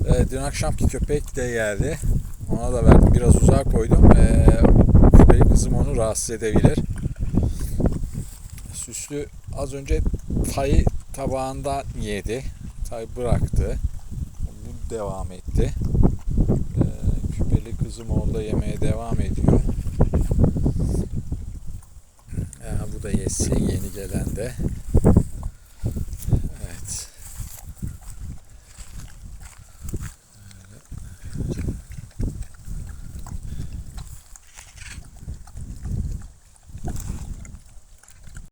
Dün akşamki köpek de geldi. Ona da verdim. Biraz uzağa koydum. Küpeli kızım onu rahatsız edebilir. Süslü az önce tayı tabağından yedi. Tay bıraktı. Bu devam etti. Küpeli kızım orada yemeye devam ediyor. Bu da yesin, yeni gelen de.